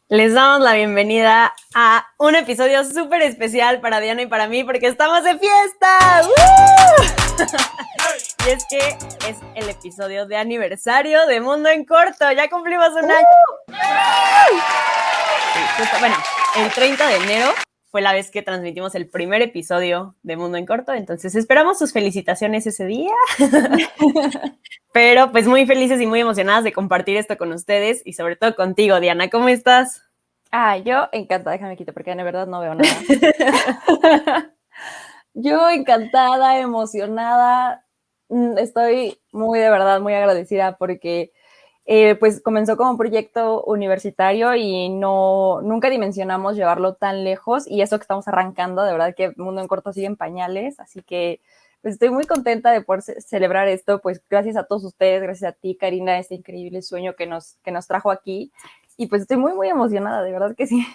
Les damos la bienvenida a un episodio súper especial para Diana y para mí porque estamos de fiesta. Y es que es el episodio de aniversario de Mundo en Corto. Ya cumplimos un año. Sí, bueno, el 30 de enero fue la vez que transmitimos el primer episodio de Mundo en Corto, entonces esperamos sus felicitaciones ese día. Pero pues muy felices y muy emocionadas de compartir esto con ustedes y sobre todo contigo, Diana. ¿Cómo estás? Yo encantada, déjame quitar porque de verdad no veo nada. Yo encantada, emocionada, estoy de verdad muy agradecida porque pues comenzó como un proyecto universitario y nunca dimensionamos llevarlo tan lejos, y eso que estamos arrancando, de verdad que Mundo en Corto sigue en pañales, así que pues estoy muy contenta de poder celebrar esto, pues gracias a todos ustedes, gracias a ti, Karina, este increíble sueño que nos trajo aquí, y pues estoy muy emocionada, de verdad que sí.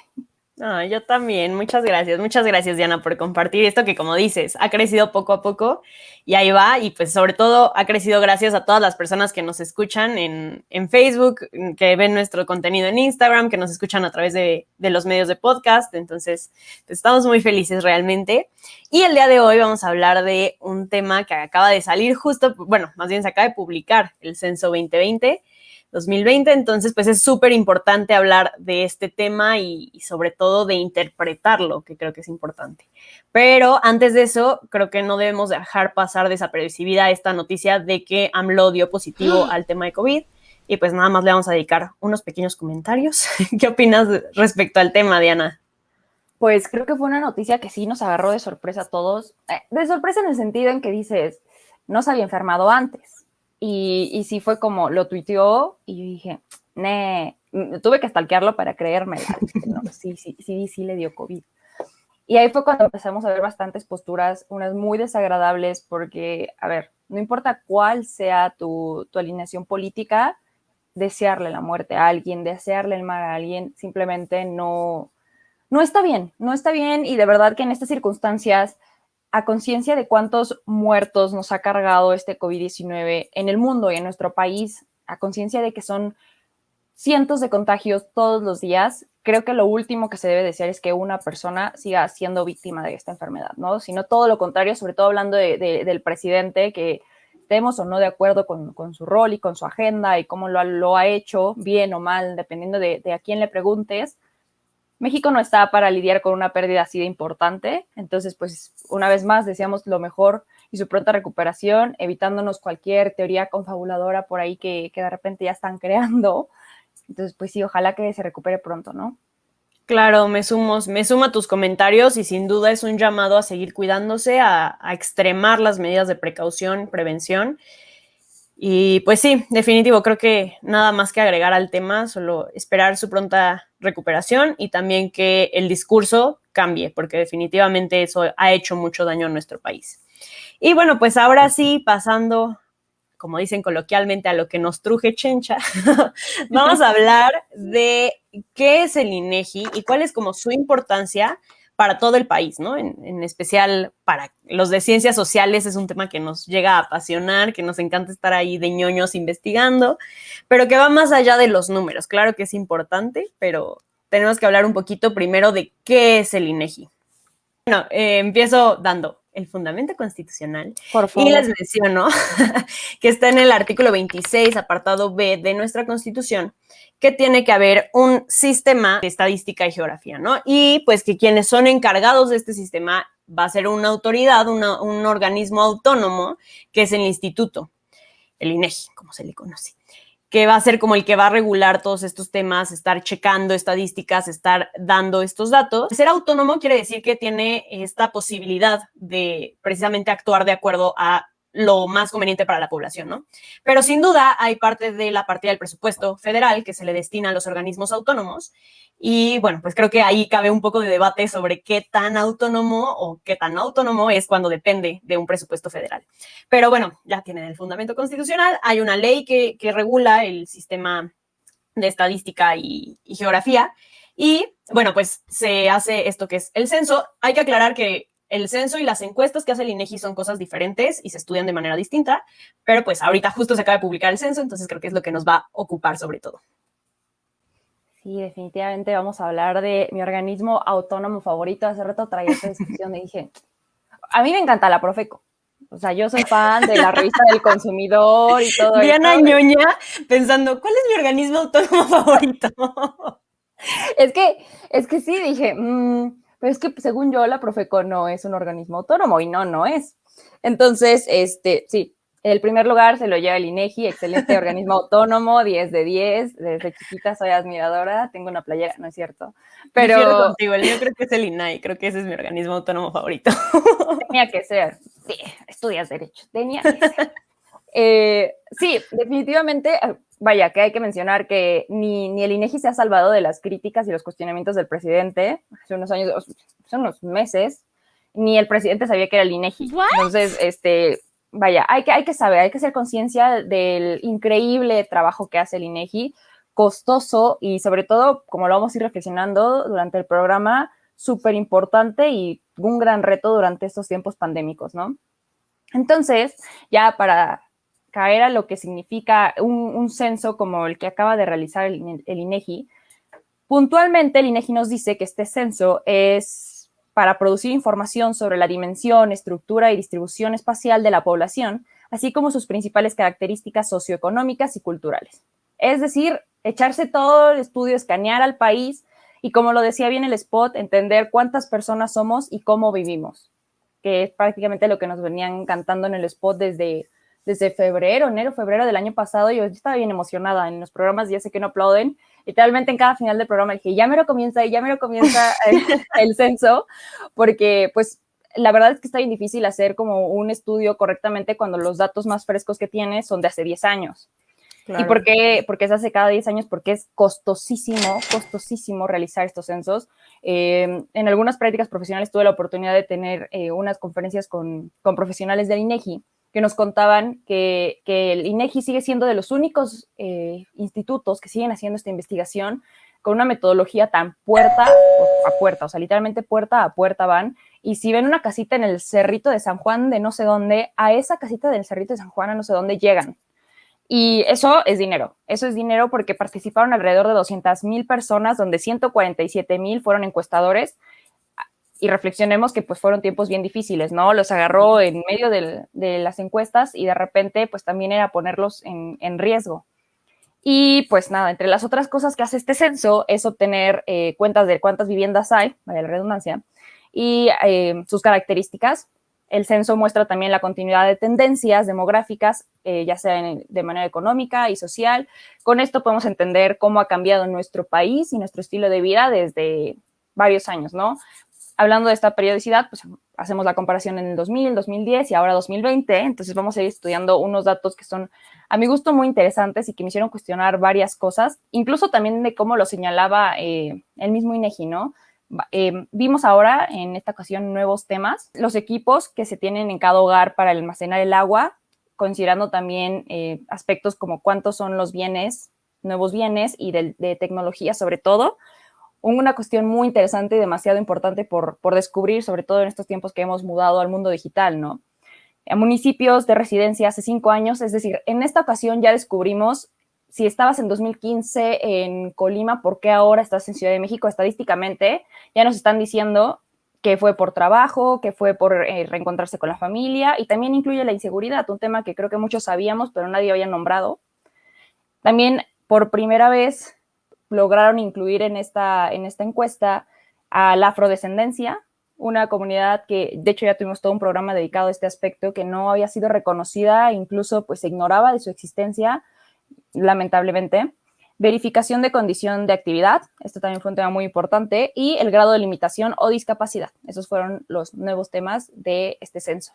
Yo también. Muchas gracias, Diana, por compartir esto que, como dices, ha crecido poco a poco y ahí va. Y pues sobre todo ha crecido gracias a todas las personas que nos escuchan en Facebook, que ven nuestro contenido en Instagram, que nos escuchan a través de los medios de podcast. Entonces, pues estamos muy felices realmente. Y el día de hoy vamos a hablar de un tema que acaba de salir justo, bueno, más bien se acaba de publicar, el Censo 2020. Entonces pues es súper importante hablar de este tema y sobre todo de interpretarlo, que creo que es importante. Pero antes de eso, creo que no debemos dejar pasar desapercibida esta noticia de que AMLO dio positivo al tema de COVID, y pues nada más le vamos a dedicar unos pequeños comentarios. ¿Qué opinas respecto al tema, Diana? Pues creo que fue una noticia que sí nos agarró de sorpresa a todos, de sorpresa en el sentido en que dices, no se había enfermado antes, y sí fue como, lo tuiteó, y yo dije, tuve que stalkearlo para creérmela, no, sí le dio COVID. Y ahí fue cuando empezamos a ver bastantes posturas, unas muy desagradables, porque, a ver, no importa cuál sea tu alineación política, desearle la muerte a alguien, desearle el mal a alguien, simplemente no está bien, y de verdad que en estas circunstancias, a conciencia de cuántos muertos nos ha cargado este COVID-19 en el mundo y en nuestro país, a conciencia de que son cientos de contagios todos los días, creo que lo último que se debe desear es que una persona siga siendo víctima de esta enfermedad, ¿no? Sino todo lo contrario, sobre todo hablando del presidente, que estemos o no de acuerdo con su rol y con su agenda y cómo lo ha hecho, bien o mal, dependiendo de a quién le preguntes. México no está para lidiar con una pérdida así de importante, entonces pues una vez más deseamos lo mejor y su pronta recuperación, evitándonos cualquier teoría confabuladora por ahí que de repente ya están creando. Entonces pues sí, ojalá que se recupere pronto, ¿no? Claro, me sumo a tus comentarios y sin duda es un llamado a seguir cuidándose, a extremar las medidas de precaución, prevención. Y pues sí, definitivo, creo que nada más que agregar al tema, solo esperar su pronta recuperación y también que el discurso cambie, porque definitivamente eso ha hecho mucho daño a nuestro país. Y bueno, pues ahora sí, pasando, como dicen coloquialmente, a lo que nos truje chencha, vamos a hablar de qué es el INEGI y cuál es como su importancia para todo el país, ¿no? En especial para los de ciencias sociales, es un tema que nos llega a apasionar, que nos encanta estar ahí de ñoños investigando, pero que va más allá de los números. Claro que es importante, pero tenemos que hablar un poquito primero de qué es el INEGI. Bueno, empiezo dando el fundamento constitucional Por y favor. les menciono que está en el artículo 26, apartado B de nuestra Constitución, que tiene que haber un sistema de estadística y geografía, ¿no? Y pues que quienes son encargados de este sistema va a ser una autoridad, un organismo autónomo, que es el instituto, el INEGI, como se le conoce, que va a ser como el que va a regular todos estos temas, estar checando estadísticas, estar dando estos datos. Ser autónomo quiere decir que tiene esta posibilidad de precisamente actuar de acuerdo a lo más conveniente para la población, ¿no? Pero sin duda hay parte de la partida del presupuesto federal que se le destina a los organismos autónomos y bueno, pues creo que ahí cabe un poco de debate sobre qué tan autónomo o qué tan autónomo es cuando depende de un presupuesto federal. Pero bueno, ya tienen el fundamento constitucional, hay una ley que regula el sistema de estadística y geografía y bueno, pues se hace esto que es el censo. Hay que aclarar que el censo y las encuestas que hace el INEGI son cosas diferentes y se estudian de manera distinta, pero pues ahorita justo se acaba de publicar el censo, entonces creo que es lo que nos va a ocupar sobre todo. Sí, definitivamente vamos a hablar de mi organismo autónomo favorito. Hace rato traía esta discusión y dije, a mí me encanta la Profeco. O sea, yo soy fan de la revista del consumidor y todo eso. Diana ñoña pensando, ¿cuál es mi organismo autónomo favorito? Es que sí, dije, pero es que según yo la Profeco no es un organismo autónomo y no es. Entonces, sí, el primer lugar se lo lleva el INEGI, excelente organismo autónomo, 10 de 10, desde chiquita soy admiradora, tengo una playera, no es cierto, Difiero pero contigo, el mío creo que es el INAI, creo que ese es mi organismo autónomo favorito. tenía que ser, sí, estudias Derecho, tenía que ser. Sí, definitivamente, vaya, que hay que mencionar que ni el INEGI se ha salvado de las críticas y los cuestionamientos del presidente hace unos años, hace unos meses, ni el presidente sabía que era el INEGI. ¿What? Entonces, vaya, hay que saber, hay que hacer conciencia del increíble trabajo que hace el INEGI, costoso y sobre todo, como lo vamos a ir reflexionando durante el programa, súper importante y un gran reto durante estos tiempos pandémicos, ¿no? Entonces, ya para caer a lo que significa un censo como el que acaba de realizar el INEGI, puntualmente el INEGI nos dice que este censo es para producir información sobre la dimensión, estructura y distribución espacial de la población, así como sus principales características socioeconómicas y culturales. Es decir, echarse todo el estudio, escanear al país y, como lo decía bien el spot, entender cuántas personas somos y cómo vivimos, que es prácticamente lo que nos venían cantando en el spot desde febrero, enero, febrero del año pasado. Yo estaba bien emocionada en los programas, ya sé que no aplauden, literalmente en cada final del programa dije, ya me lo comienza el censo, porque pues la verdad es que está bien difícil hacer como un estudio correctamente cuando los datos más frescos que tienes son de hace 10 años. Claro. ¿Y por qué? Porque se hace cada 10 años, porque es costosísimo realizar estos censos. En algunas prácticas profesionales tuve la oportunidad de tener unas conferencias con profesionales del INEGI que nos contaban que el INEGI sigue siendo de los únicos institutos que siguen haciendo esta investigación con una metodología tan puerta a puerta, o sea, literalmente puerta a puerta van, y si ven una casita en el Cerrito de San Juan de no sé dónde, a esa casita del Cerrito de San Juan a no sé dónde llegan. Y eso es dinero porque participaron alrededor de 200,000 personas, donde 147,000 fueron encuestadores. Y reflexionemos que pues fueron tiempos bien difíciles, ¿no? Los agarró en medio de las encuestas y de repente pues también era ponerlos en riesgo. Y pues nada, entre las otras cosas que hace este censo es obtener cuentas de cuántas viviendas hay, vaya la redundancia, y sus características. El censo muestra también la continuidad de tendencias demográficas, ya sea de manera económica y social. Con esto podemos entender cómo ha cambiado nuestro país y nuestro estilo de vida desde varios años, ¿no? Hablando de esta periodicidad, pues hacemos la comparación en el 2000, 2010 y ahora 2020. Entonces vamos a ir estudiando unos datos que son, a mi gusto, muy interesantes y que me hicieron cuestionar varias cosas, incluso también de cómo lo señalaba el mismo INEGI, ¿no? Vimos ahora en esta ocasión nuevos temas, los equipos que se tienen en cada hogar para almacenar el agua, considerando también aspectos como cuántos son los bienes, nuevos bienes y de tecnología sobre todo. Una cuestión muy interesante y demasiado importante por descubrir, sobre todo en estos tiempos que hemos mudado al mundo digital, ¿no? A municipios de residencia hace 5 años, es decir, en esta ocasión ya descubrimos si estabas en 2015 en Colima, ¿por qué ahora estás en Ciudad de México? Estadísticamente ya nos están diciendo que fue por trabajo, que fue por reencontrarse con la familia, y también incluye la inseguridad, un tema que creo que muchos sabíamos, pero nadie había nombrado. También por primera vez lograron incluir en esta encuesta a la afrodescendencia, una comunidad que, de hecho, ya tuvimos todo un programa dedicado a este aspecto, que no había sido reconocida, incluso pues se ignoraba de su existencia, lamentablemente. Verificación de condición de actividad, esto también fue un tema muy importante, y el grado de limitación o discapacidad. Esos fueron los nuevos temas de este censo.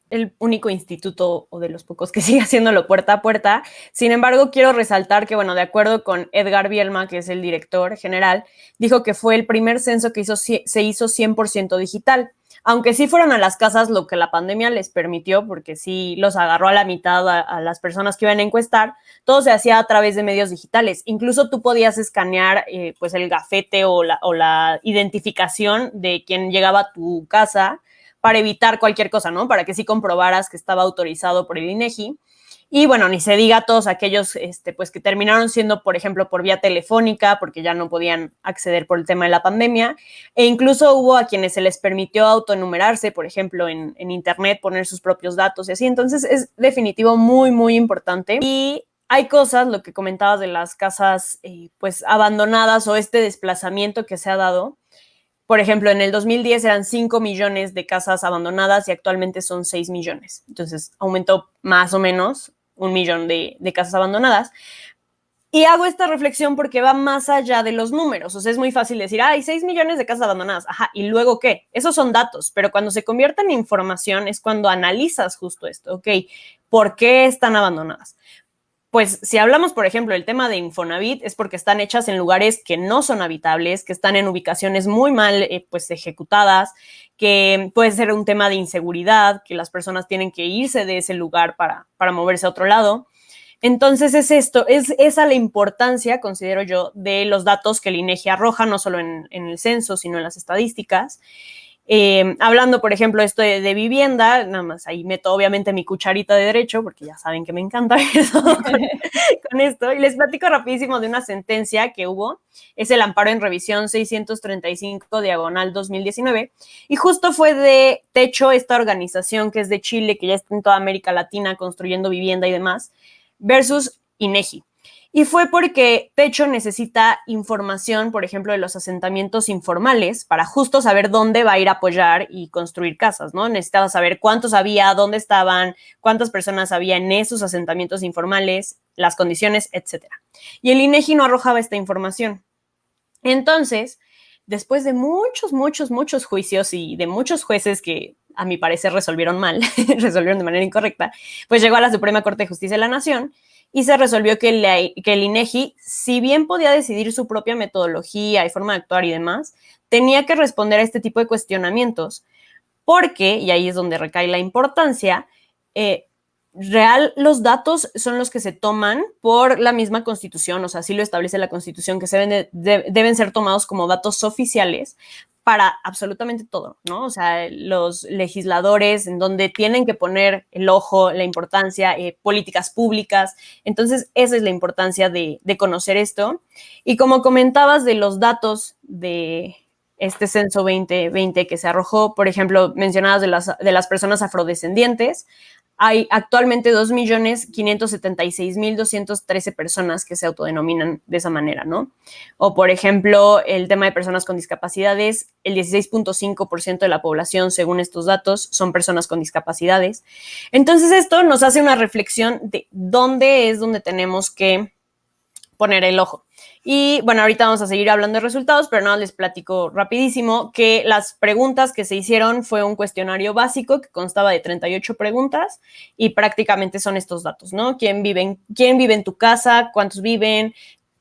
El único instituto o de los pocos que sigue haciéndolo puerta a puerta. Sin embargo, quiero resaltar que, bueno, de acuerdo con Edgar Bielma, que es el director general, dijo que fue el primer censo que se hizo 100% digital, aunque sí fueron a las casas lo que la pandemia les permitió, porque sí los agarró a la mitad a las personas que iban a encuestar. Todo se hacía a través de medios digitales. Incluso tú podías escanear pues el gafete o la identificación de quien llegaba a tu casa para evitar cualquier cosa, ¿no? Para que sí comprobaras que estaba autorizado por el INEGI. Y bueno, ni se diga todos aquellos pues que terminaron siendo, por ejemplo, por vía telefónica, porque ya no podían acceder por el tema de la pandemia, e incluso hubo a quienes se les permitió autoenumerarse, por ejemplo, en internet, poner sus propios datos y así. Entonces es definitivo muy, muy importante. Y hay cosas, lo que comentabas de las casas pues abandonadas o este desplazamiento que se ha dado. Por ejemplo, en el 2010 eran 5 millones de casas abandonadas y actualmente son 6 millones. Entonces aumentó más o menos 1 millón de casas abandonadas. Y hago esta reflexión porque va más allá de los números. O sea, es muy fácil decir, hay 6 millones de casas abandonadas. Ajá, ¿y luego qué? Esos son datos, pero cuando se convierte en información es cuando analizas justo esto. Ok, ¿por qué están abandonadas? Pues si hablamos, por ejemplo, del tema de Infonavit, es porque están hechas en lugares que no son habitables, que están en ubicaciones muy mal pues ejecutadas, que puede ser un tema de inseguridad, que las personas tienen que irse de ese lugar para moverse a otro lado. Entonces es esto, es esa la importancia, considero yo, de los datos que el INEGI arroja, no solo en el censo, sino en las estadísticas. Hablando, por ejemplo, esto de vivienda, nada más ahí meto obviamente mi cucharita de derecho, porque ya saben que me encanta eso con esto, y les platico rapidísimo de una sentencia que hubo, es el amparo en revisión 635/2019, y justo fue de Techo, esta organización que es de Chile, que ya está en toda América Latina construyendo vivienda y demás, versus INEGI. Y fue porque Techo necesita información, por ejemplo, de los asentamientos informales para justo saber dónde va a ir a apoyar y construir casas, ¿no? Necesitaba saber cuántos había, dónde estaban, cuántas personas había en esos asentamientos informales, las condiciones, etcétera. Y el INEGI no arrojaba esta información. Entonces, después de muchos juicios y de muchos jueces que a mi parecer resolvieron mal, resolvieron de manera incorrecta, pues llegó a la Suprema Corte de Justicia de la Nación y se resolvió que el INEGI, si bien podía decidir su propia metodología y forma de actuar y demás, tenía que responder a este tipo de cuestionamientos, porque, y ahí es donde recae la importancia, los datos son los que se toman por la misma Constitución, o sea, así lo establece la Constitución, que deben ser tomados como datos oficiales para absolutamente todo, ¿no? O sea, los legisladores en donde tienen que poner el ojo, la importancia, políticas públicas. Entonces, esa es la importancia de conocer esto. Y como comentabas de los datos de este censo 2020 que se arrojó, por ejemplo, mencionadas de las personas afrodescendientes, hay actualmente 2.576.213 personas que se autodenominan de esa manera, ¿no? O, por ejemplo, el tema de personas con discapacidades, el 16.5% de la población, según estos datos, son personas con discapacidades. Entonces, esto nos hace una reflexión de dónde es donde tenemos que poner el ojo. Y bueno, ahorita vamos a seguir hablando de resultados, pero no, les platico rapidísimo que las preguntas que se hicieron fue un cuestionario básico que constaba de 38 preguntas y prácticamente son estos datos, ¿no? ¿Quién vive en tu casa? ¿Cuántos viven?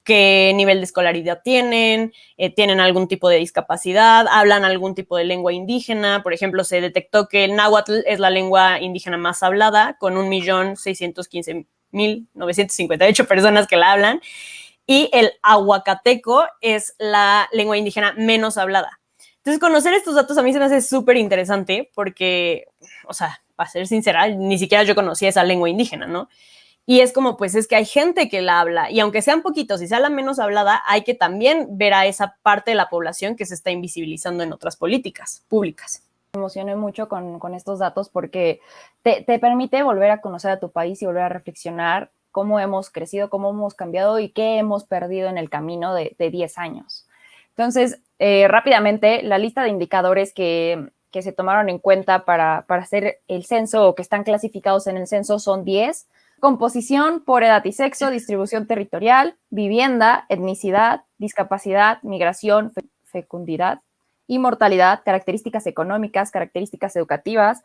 ¿Qué nivel de escolaridad tienen? ¿Tienen algún tipo de discapacidad? ¿Hablan algún tipo de lengua indígena? Por ejemplo, se detectó que el náhuatl es la lengua indígena más hablada, con 1.615.958 personas que la hablan, y el ahuacateco es la lengua indígena menos hablada. Entonces, conocer estos datos a mí se me hace súper interesante porque, o sea, para ser sincera, ni siquiera yo conocía esa lengua indígena, ¿no? Y es como, pues es que hay gente que la habla, y aunque sean poquitos y sea la menos hablada, hay que también ver a esa parte de la población que se está invisibilizando en otras políticas públicas. Me emocioné mucho con estos datos porque te permite volver a conocer a tu país y volver a reflexionar cómo hemos crecido, cómo hemos cambiado y qué hemos perdido en el camino de 10 años. Entonces, rápidamente, la lista de indicadores que se tomaron en cuenta para hacer el censo o que están clasificados en el censo son 10. Composición por edad y sexo, distribución territorial, vivienda, etnicidad, discapacidad, migración, fecundidad y mortalidad, características económicas, características educativas,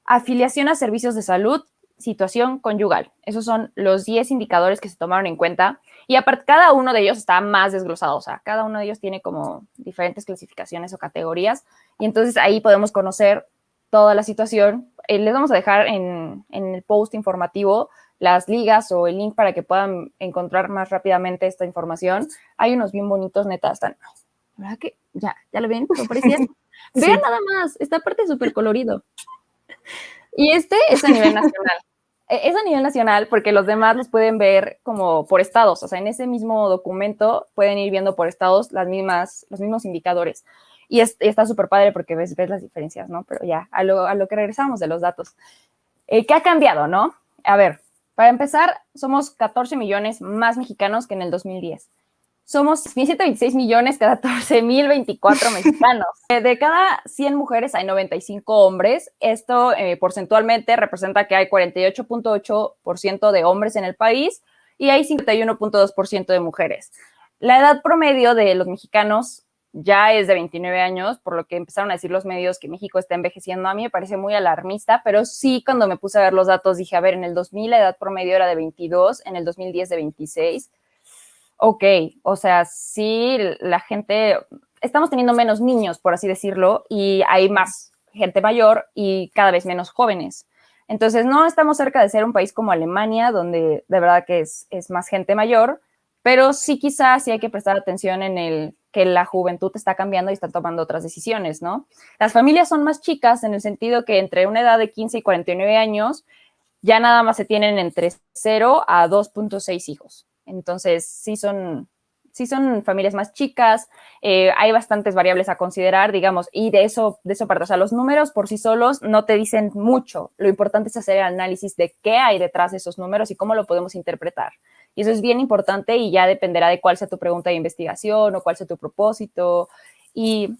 afiliación a servicios de salud, situación conyugal. Esos son los 10 indicadores que se tomaron en cuenta y aparte cada uno de ellos está más desglosado, o sea, cada uno de ellos tiene como diferentes clasificaciones o categorías y entonces ahí podemos conocer toda la situación. Les vamos a dejar en el post informativo las ligas o el link para que puedan encontrar más rápidamente esta información. Hay unos bien bonitos, neta, están, ¿verdad que? Ya lo ven, ¿no parecía? Sí. Vean nada más, esta parte es súper colorido. Y este es a nivel nacional. Es a nivel nacional porque los demás los pueden ver como por estados, o sea, en ese mismo documento pueden ir viendo por estados los mismos indicadores. Y está súper padre porque ves las diferencias, ¿no? Pero ya, a lo que regresamos de los datos. ¿Qué ha cambiado, no? A ver, para empezar, somos 14 millones más mexicanos que en el 2010. Somos 126 millones cada 14.024 mexicanos. De cada 100 mujeres hay 95 hombres. Esto porcentualmente representa que hay 48.8% de hombres en el país y hay 51.2% de mujeres. La edad promedio de los mexicanos ya es de 29 años, por lo que empezaron a decir los medios que México está envejeciendo. A mí me parece muy alarmista, pero sí, cuando me puse a ver los datos dije, a ver, en el 2000 la edad promedio era de 22, en el 2010 de 26. Ok, o sea, sí, la gente, estamos teniendo menos niños, por así decirlo, y hay más gente mayor y cada vez menos jóvenes. Entonces, no estamos cerca de ser un país como Alemania, donde de verdad que es más gente mayor, pero sí quizás sí hay que prestar atención en el que la juventud está cambiando y está tomando otras decisiones, ¿no? Las familias son más chicas en el sentido que entre una edad de 15 y 49 años ya nada más se tienen entre 0 a 2.6 hijos. Entonces, sí son familias más chicas, hay bastantes variables a considerar, digamos, y de eso parte. O sea, los números por sí solos no te dicen mucho. Lo importante es hacer el análisis de qué hay detrás de esos números y cómo lo podemos interpretar. Y eso es bien importante y ya dependerá de cuál sea tu pregunta de investigación o cuál sea tu propósito. Y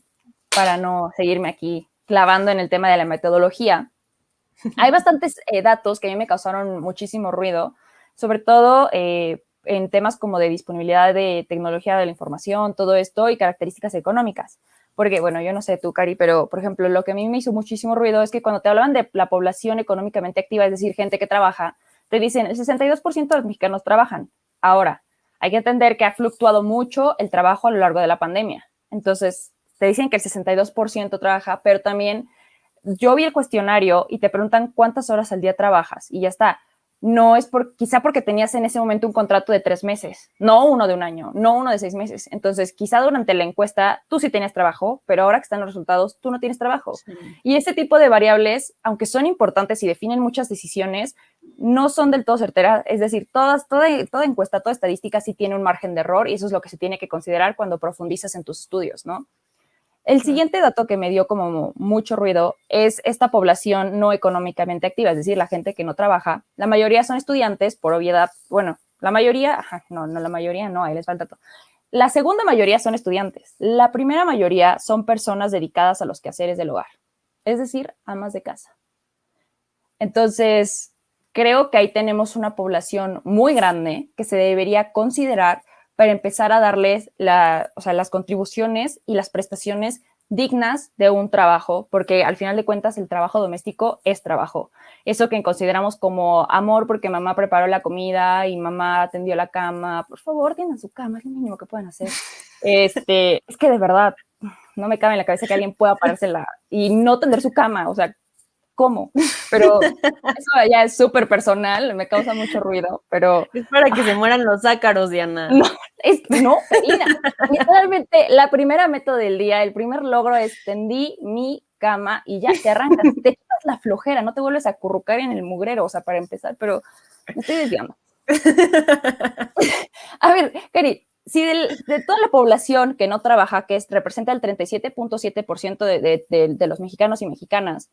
para no seguirme aquí clavando en el tema de la metodología, hay bastantes datos que a mí me causaron muchísimo ruido, sobre todo en temas como de disponibilidad de tecnología de la información, todo esto, y características económicas. Porque, bueno, yo no sé tú, Cari, pero, por ejemplo, lo que a mí me hizo muchísimo ruido es que cuando te hablaban de la población económicamente activa, es decir, gente que trabaja, te dicen el 62% de los mexicanos trabajan. Ahora, hay que entender que ha fluctuado mucho el trabajo a lo largo de la pandemia. Entonces, te dicen que el 62% trabaja, pero también yo vi el cuestionario y te preguntan cuántas horas al día trabajas y ya está. No es quizá porque tenías en ese momento un contrato de 3 meses, no uno de un año, no uno de 6 meses. Entonces, quizá durante la encuesta tú sí tenías trabajo, pero ahora que están los resultados, tú no tienes trabajo. Sí. Y ese tipo de variables, aunque son importantes y definen muchas decisiones, no son del todo certeras. Es decir, toda encuesta, toda estadística sí tiene un margen de error y eso es lo que se tiene que considerar cuando profundizas en tus estudios, ¿no? El siguiente dato que me dio como mucho ruido es esta población no económicamente activa, es decir, la gente que no trabaja. La mayoría son estudiantes, por obviedad. Bueno, la mayoría, la mayoría no, ahí les falta todo. La segunda mayoría son estudiantes. La primera mayoría son personas dedicadas a los quehaceres del hogar, es decir, amas de casa. Entonces, creo que ahí tenemos una población muy grande que se debería considerar para empezar a darles las contribuciones y las prestaciones dignas de un trabajo, porque al final de cuentas el trabajo doméstico es trabajo. Eso que consideramos como amor porque mamá preparó la comida y mamá atendió la cama, por favor, tiendan su cama, es lo mínimo que pueden hacer. Es que de verdad no me cabe en la cabeza que alguien pueda parársela y no tender su cama, o sea, ¿cómo? Pero eso ya es súper personal, me causa mucho ruido, pero... Es para que se mueran los ácaros, Diana. No, Felina, literalmente la primera meta del día, el primer logro es tendí mi cama y ya te arrancas, te quitas la flojera, no te vuelves a acurrucar en el mugrero, o sea, para empezar, pero me estoy desviando. A ver, Cari, si de toda la población que no trabaja, que representa el 37.7% de los mexicanos y mexicanas,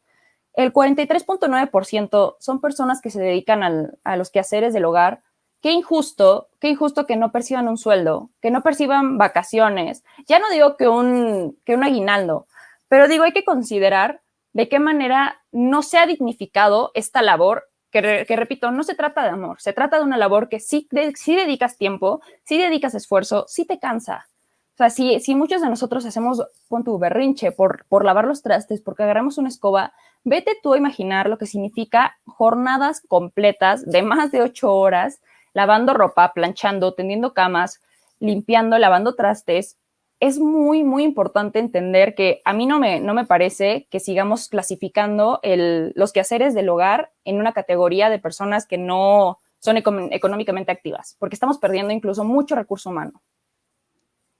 el 43.9% son personas que se dedican a los quehaceres del hogar. Qué injusto que no perciban un sueldo, que no perciban vacaciones. Ya no digo que un aguinaldo, pero digo, hay que considerar de qué manera no se ha dignificado esta labor, que repito, no se trata de amor, se trata de una labor que sí dedicas tiempo, sí dedicas esfuerzo, sí te cansa. O sea, si muchos de nosotros hacemos con tu berrinche por lavar los trastes, porque agarramos una escoba, vete tú a imaginar lo que significa jornadas completas de más de 8 horas, lavando ropa, planchando, tendiendo camas, limpiando, lavando trastes. Es muy, muy importante entender que a mí no me parece que sigamos clasificando los quehaceres del hogar en una categoría de personas que no son económicamente activas, porque estamos perdiendo incluso mucho recurso humano.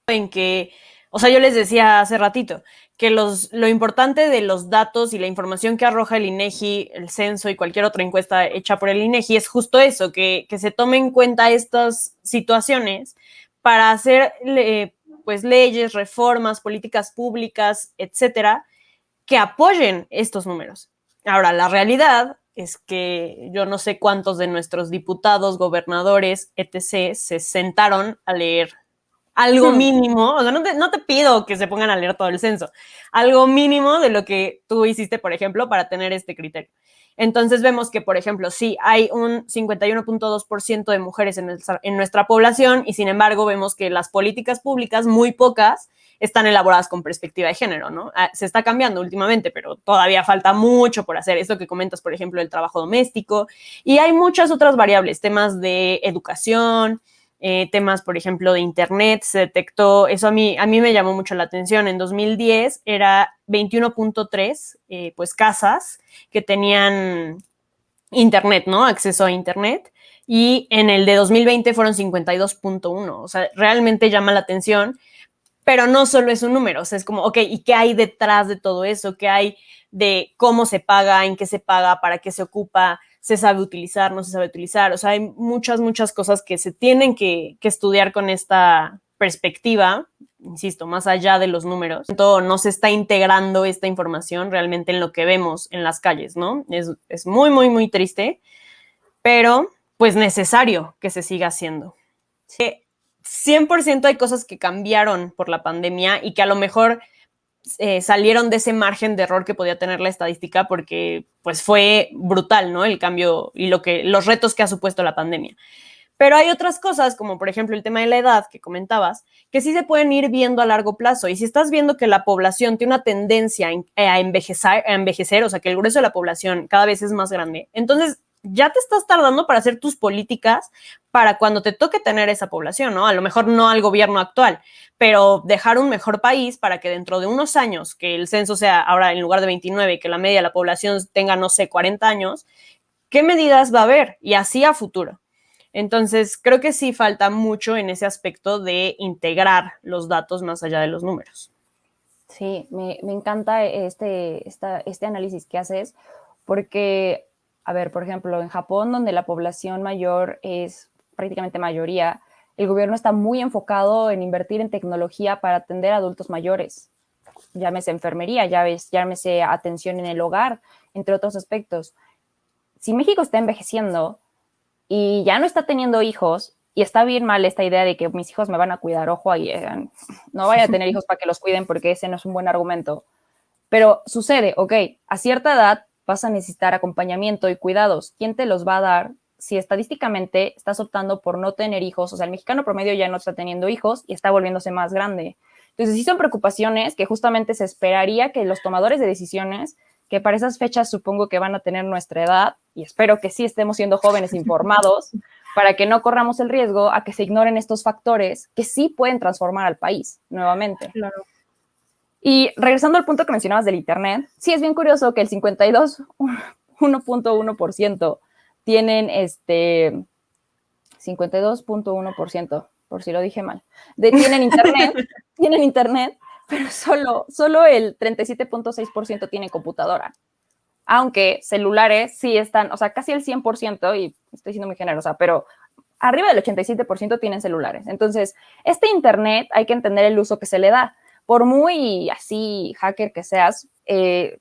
En que, O sea, yo les decía hace ratito que lo importante de los datos y la información que arroja el INEGI, el censo y cualquier otra encuesta hecha por el INEGI es justo eso, que se tome en cuenta estas situaciones para hacer pues leyes, reformas, políticas públicas, etcétera, que apoyen estos números. Ahora, la realidad es que yo no sé cuántos de nuestros diputados, gobernadores, etc., se sentaron a leer algo mínimo, o sea, no te pido que se pongan a leer todo el censo, algo mínimo de lo que tú hiciste, por ejemplo, para tener este criterio. Entonces vemos que, por ejemplo, sí hay un 51.2% de mujeres en nuestra población y sin embargo vemos que las políticas públicas, muy pocas, están elaboradas con perspectiva de género, ¿no? Se está cambiando últimamente, pero todavía falta mucho por hacer. Esto que comentas, por ejemplo, el trabajo doméstico, y hay muchas otras variables, temas de educación, temas, por ejemplo, de internet, se detectó, eso a mí me llamó mucho la atención, en 2010 era 21.3, pues casas que tenían internet, ¿no? Acceso a internet, y en el de 2020 fueron 52.1, o sea, realmente llama la atención, pero no solo es un número, o sea, es como, ok, ¿y qué hay detrás de todo eso? ¿Qué hay de cómo se paga, en qué se paga, para qué se ocupa, se sabe utilizar, no se sabe utilizar? O sea, hay muchas cosas que se tienen que estudiar con esta perspectiva, insisto, más allá de los números. No se está integrando esta información realmente en lo que vemos en las calles, ¿no? Es muy triste, pero pues necesario que se siga haciendo. 100% hay cosas que cambiaron por la pandemia y que a lo mejor salieron de ese margen de error que podía tener la estadística porque pues fue brutal, ¿no? El cambio y los retos que ha supuesto la pandemia. Pero hay otras cosas, como por ejemplo el tema de la edad que comentabas, que sí se pueden ir viendo a largo plazo. Y si estás viendo que la población tiene una tendencia a envejecer, o sea, que el grueso de la población cada vez es más grande, entonces ya te estás tardando para hacer tus políticas para cuando te toque tener esa población, ¿no? A lo mejor no al gobierno actual, pero dejar un mejor país para que dentro de unos años, que el censo sea ahora en lugar de 29, que la media de la población tenga, no sé, 40 años, ¿qué medidas va a haber? Y así a futuro. Entonces, creo que sí falta mucho en ese aspecto de integrar los datos más allá de los números. Sí, me encanta este análisis que haces, porque, a ver, por ejemplo, en Japón, donde la población mayor es prácticamente mayoría, el gobierno está muy enfocado en invertir en tecnología para atender a adultos mayores, llámese enfermería, llámese atención en el hogar, entre otros aspectos. Si México está envejeciendo y ya no está teniendo hijos, y está bien mal esta idea de que mis hijos me van a cuidar, ojo ahí, no vayan a tener hijos para que los cuiden porque ese no es un buen argumento, pero sucede, ok, a cierta edad vas a necesitar acompañamiento y cuidados, ¿quién te los va a dar si estadísticamente estás optando por no tener hijos? O sea, el mexicano promedio ya no está teniendo hijos y está volviéndose más grande. Entonces, sí son preocupaciones que justamente se esperaría que los tomadores de decisiones, que para esas fechas supongo que van a tener nuestra edad, y espero que sí estemos siendo jóvenes informados, para que no corramos el riesgo a que se ignoren estos factores que sí pueden transformar al país nuevamente. Claro. Y regresando al punto que mencionabas del Internet, sí es bien curioso que el 1.1% tienen 52.1%, por si lo dije mal, tienen internet, pero solo el 37.6% tiene computadora. Aunque celulares sí están, o sea, casi el 100%, y estoy siendo muy generosa, pero arriba del 87% tienen celulares. Entonces, este Internet hay que entender el uso que se le da. Por muy así hacker que seas,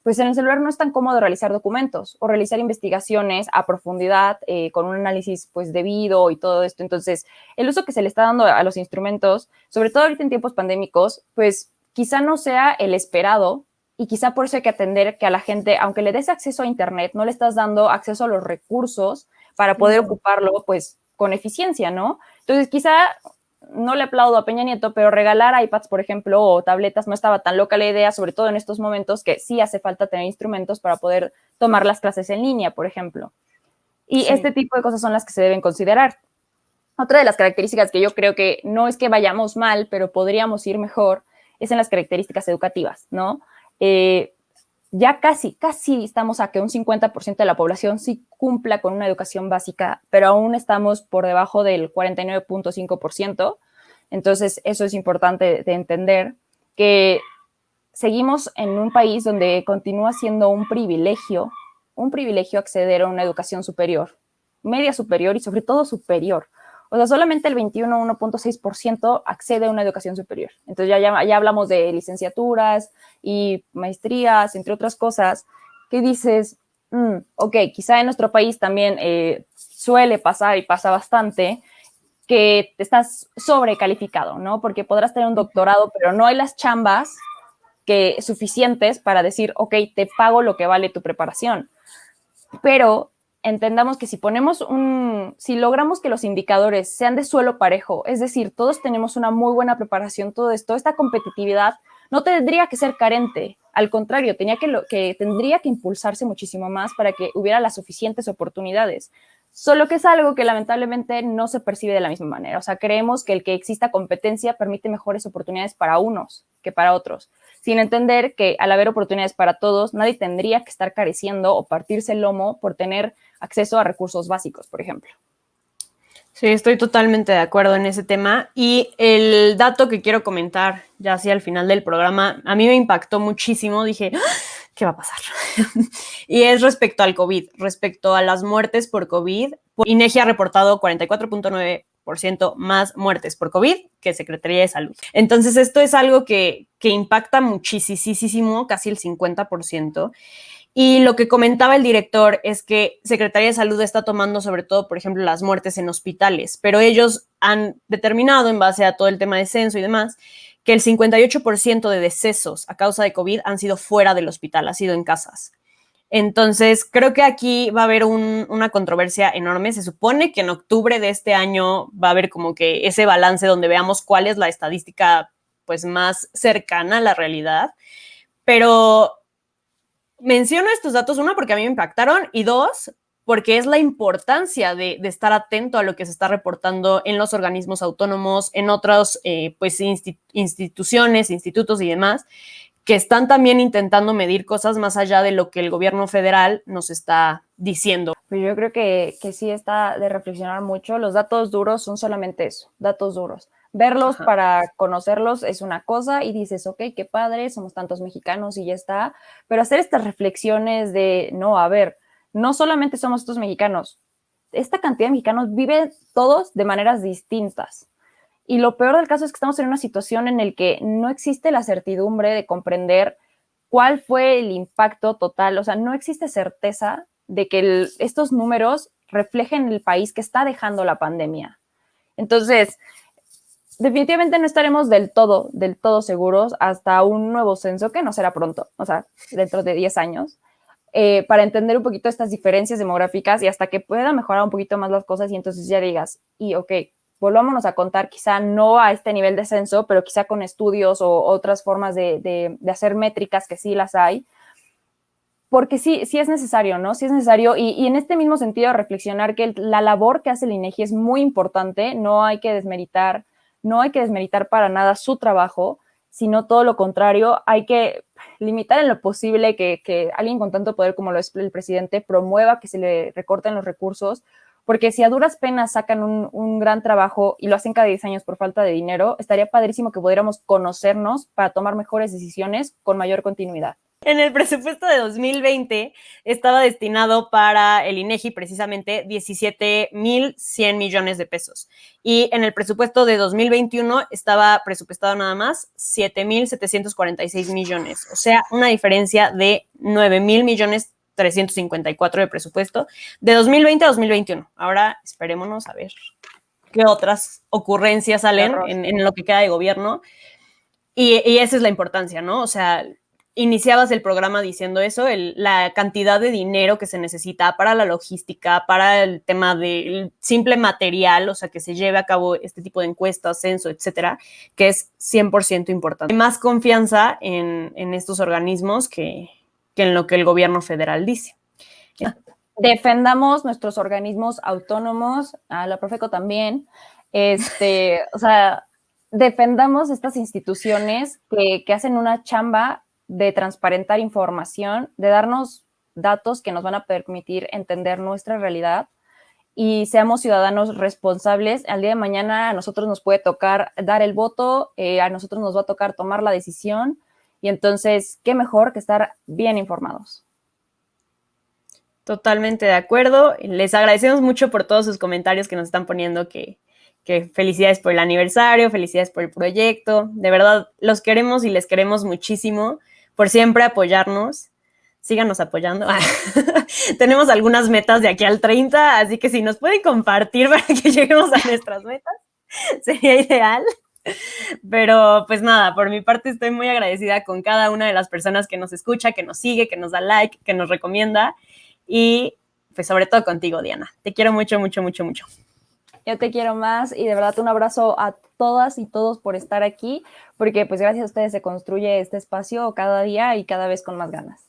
pues en el celular no es tan cómodo realizar documentos o realizar investigaciones a profundidad con un análisis pues debido y todo esto. Entonces, el uso que se le está dando a los instrumentos, sobre todo ahorita en tiempos pandémicos, pues quizá no sea el esperado, y quizá por eso hay que atender que a la gente, aunque le des acceso a Internet, no le estás dando acceso a los recursos para poder ocuparlo pues con eficiencia, ¿no? Entonces, quizá no le aplaudo a Peña Nieto, pero regalar iPads, por ejemplo, o tabletas no estaba tan loca la idea, sobre todo en estos momentos que sí hace falta tener instrumentos para poder tomar las clases en línea, por ejemplo. Y este tipo de cosas son las que se deben considerar. Otra de las características que yo creo que no es que vayamos mal, pero podríamos ir mejor, es en las características educativas, ¿no? Ya casi estamos a que un 50% de la población sí cumpla con una educación básica, pero aún estamos por debajo del 49.5%. Entonces, eso es importante de entender. que seguimos en un país donde continúa siendo un privilegio acceder a una educación superior, media superior y sobre todo superior. O sea, solamente el 1.6% accede a una educación superior. Entonces ya hablamos de licenciaturas y maestrías, entre otras cosas, que dices, ok, quizá en nuestro país también suele pasar y pasa bastante, que estás sobrecalificado, ¿no? Porque podrás tener un doctorado, pero no hay las chambas suficientes para decir, ok, te pago lo que vale tu preparación. Pero entendamos que si logramos que los indicadores sean de suelo parejo, es decir, todos tenemos una muy buena preparación, todo esto, esta competitividad no tendría que ser carente, al contrario, tendría que impulsarse muchísimo más para que hubiera las suficientes oportunidades. Solo que es algo que lamentablemente no se percibe de la misma manera. O sea, creemos que el que exista competencia permite mejores oportunidades para unos que para otros, sin entender que al haber oportunidades para todos, nadie tendría que estar careciendo o partirse el lomo por tener acceso a recursos básicos, por ejemplo. Sí, estoy totalmente de acuerdo en ese tema. Y el dato que quiero comentar, ya hacia el final del programa, a mí me impactó muchísimo. Dije, ¿qué va a pasar? Y es respecto al COVID, respecto a las muertes por COVID. INEGI ha reportado 44.9% más muertes por COVID que Secretaría de Salud. Entonces, esto es algo que impacta muchísimo, casi el 50%. Y lo que comentaba el director es que Secretaría de Salud está tomando sobre todo, por ejemplo, las muertes en hospitales, pero ellos han determinado, en base a todo el tema de censo y demás, que el 58% de decesos a causa de COVID han sido fuera del hospital, ha sido en casas. Entonces, creo que aquí va a haber una controversia enorme. Se supone que en octubre de este año va a haber como que ese balance donde veamos cuál es la estadística pues más cercana a la realidad, pero menciono estos datos, una, porque a mí me impactaron, y dos, porque es la importancia de estar atento a lo que se está reportando en los organismos autónomos, en otras pues, instituciones, institutos y demás, que están también intentando medir cosas más allá de lo que el gobierno federal nos está diciendo. Pues yo creo que sí está de reflexionar mucho. Los datos duros son solamente eso, datos duros. Verlos para conocerlos es una cosa y dices, ok, qué padre, somos tantos mexicanos y ya está. Pero hacer estas reflexiones de, no, a ver, no solamente somos estos mexicanos, esta cantidad de mexicanos viven todos de maneras distintas. Y lo peor del caso es que estamos en una situación en la que no existe la certidumbre de comprender cuál fue el impacto total. O sea, no existe certeza de que estos números reflejen el país que está dejando la pandemia. Entonces, definitivamente no estaremos del todo seguros hasta un nuevo censo, que no será pronto, o sea, dentro de 10 años, para entender un poquito estas diferencias demográficas y hasta que pueda mejorar un poquito más las cosas y entonces ya digas, y ok, volvámonos a contar, quizá no a este nivel de censo, pero quizá con estudios o otras formas de hacer métricas que sí las hay, porque sí es necesario, ¿no? Sí es necesario y en este mismo sentido reflexionar que la labor que hace el INEGI es muy importante, no hay que desmeritar para nada su trabajo, sino todo lo contrario, hay que limitar en lo posible que alguien con tanto poder como lo es el presidente promueva que se le recorten los recursos, porque si a duras penas sacan un gran trabajo y lo hacen cada 10 años por falta de dinero, estaría padrísimo que pudiéramos conocernos para tomar mejores decisiones con mayor continuidad. En el presupuesto de 2020 estaba destinado para el INEGI precisamente 17,100 millones de pesos. Y en el presupuesto de 2021 estaba presupuestado nada más 7,746 millones. O sea, una diferencia de 9,000 millones 354 de presupuesto de 2020 a 2021. Ahora esperémonos a ver qué otras ocurrencias salen en lo que queda de gobierno. Y esa es la importancia, ¿no? O sea, iniciabas el programa diciendo eso, la cantidad de dinero que se necesita para la logística, para el tema del simple material, o sea, que se lleve a cabo este tipo de encuestas, censo, etcétera, que es 100% importante. Hay más confianza en estos organismos que en lo que el gobierno federal dice. Defendamos nuestros organismos autónomos, a la Profeco también, o sea, defendamos estas instituciones que hacen una chamba de transparentar información, de darnos datos que nos van a permitir entender nuestra realidad y seamos ciudadanos responsables. Al día de mañana a nosotros nos puede tocar dar el voto, a nosotros nos va a tocar tomar la decisión, y entonces, qué mejor que estar bien informados. Totalmente de acuerdo. Les agradecemos mucho por todos sus comentarios que nos están poniendo, que felicidades por el aniversario, felicidades por el proyecto. De verdad, los queremos y les queremos muchísimo por siempre apoyarnos. Síganos apoyando. Tenemos algunas metas de aquí al 30, así que si nos pueden compartir para que lleguemos a nuestras metas, sería ideal. Pero pues nada, por mi parte estoy muy agradecida con cada una de las personas que nos escucha, que nos sigue, que nos da like, que nos recomienda, y pues sobre todo contigo, Diana. Te quiero mucho, mucho, mucho, mucho. Yo te quiero más y de verdad un abrazo a todas y todos por estar aquí, porque pues gracias a ustedes se construye este espacio cada día y cada vez con más ganas.